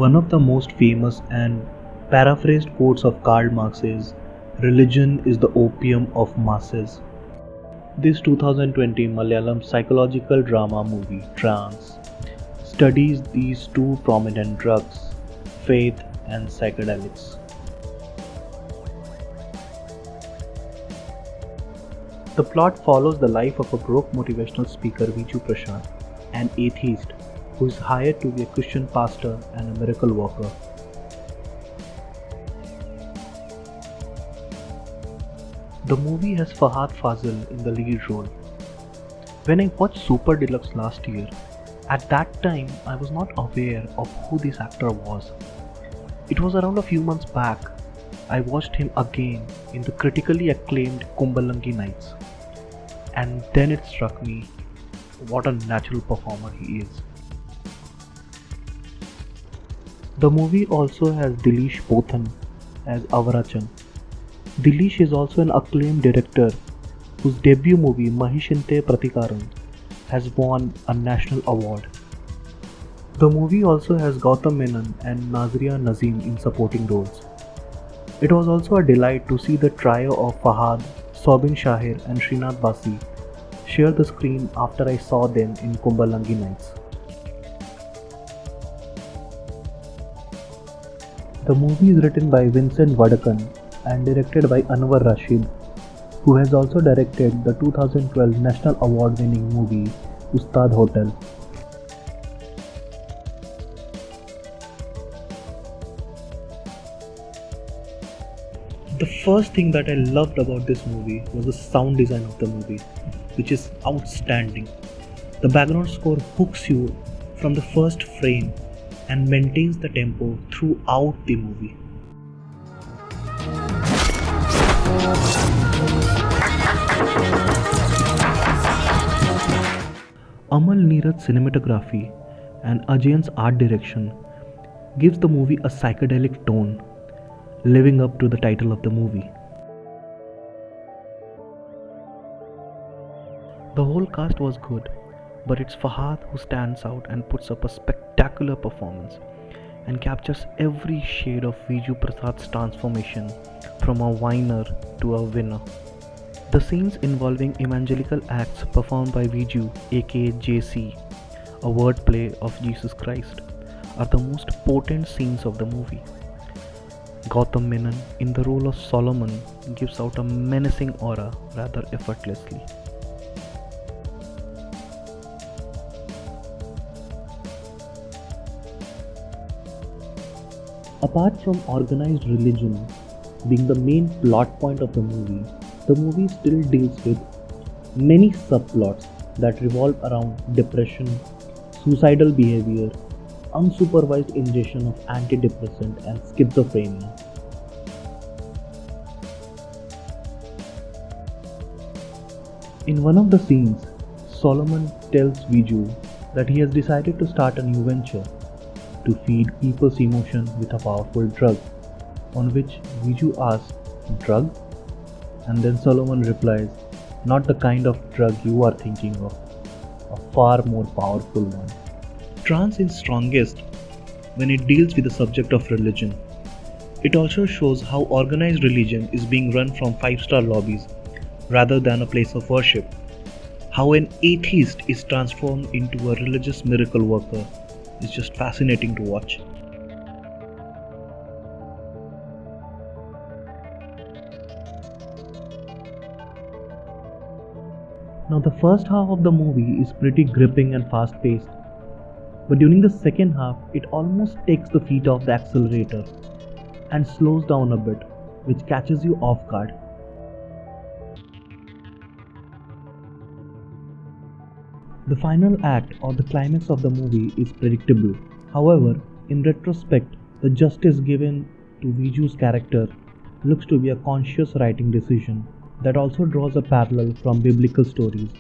One of the most famous and paraphrased quotes of Karl Marx is, "Religion is the opium of masses." This 2020 Malayalam psychological drama movie, Trance, studies these two prominent drugs, faith and psychedelics. The plot follows the life of a broke motivational speaker Viju Prashant, an atheist who is hired to be a Christian pastor and a miracle worker. The movie has Fahad Fazil in the lead role. When I watched Super Deluxe last year, at that time I was not aware of who this actor was. It was around a few months back I watched him again in the critically acclaimed Kumbalangi Nights, and then it struck me what a natural performer he is. The movie also has Dileesh Pothan as Avarachan. Dileesh is also an acclaimed director whose debut movie Mahishinte Pratikaram has won a national award. The movie also has Gautam Menon and Nazria Nazim in supporting roles. It was also a delight to see the trio of Fahad, Sobin Shahir and Srinath Basi share the screen after I saw them in Kumbalangi Nights. The movie is written by Vincent Vadakan and directed by Anwar Rashid, who has also directed the 2012 National Award winning movie Ustad Hotel. The first thing that I loved about this movie was the sound design of the movie, which is outstanding. The background score hooks you from the first frame and maintains the tempo throughout the movie. Amal Neeraj's cinematography and Ajay's art direction gives the movie a psychedelic tone, living up to the title of the movie. The whole cast was good, but it's Fahad who stands out and puts up a spectacular performance and captures every shade of Viju Prasad's transformation from a whiner to a winner. The scenes involving evangelical acts performed by Viju aka JC, a wordplay of Jesus Christ, are the most potent scenes of the movie. Gautam Menon in the role of Solomon gives out a menacing aura rather effortlessly. Apart from organized religion being the main plot point of the movie still deals with many subplots that revolve around depression, suicidal behavior, unsupervised ingestion of antidepressant and schizophrenia. In one of the scenes, Solomon tells Viju that he has decided to start a new venture, to feed people's emotion with a powerful drug, on which Viju asks, "Drug?" And then Solomon replies, "Not the kind of drug you are thinking of, a far more powerful one." Trance is strongest when it deals with the subject of religion. It also shows how organized religion is being run from five-star lobbies rather than a place of worship. How an atheist is transformed into a religious miracle worker is just fascinating to watch. Now the first half of the movie is pretty gripping and fast-paced, but during the second half it almost takes the feet off the accelerator and slows down a bit, which catches you off guard. The final act or the climax of the movie is predictable. However, in retrospect, the justice given to Viju's character looks to be a conscious writing decision that also draws a parallel from biblical stories.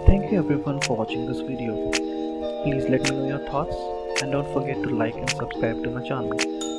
Thank you everyone for watching this video. Please let me know your thoughts and don't forget to like and subscribe to my channel.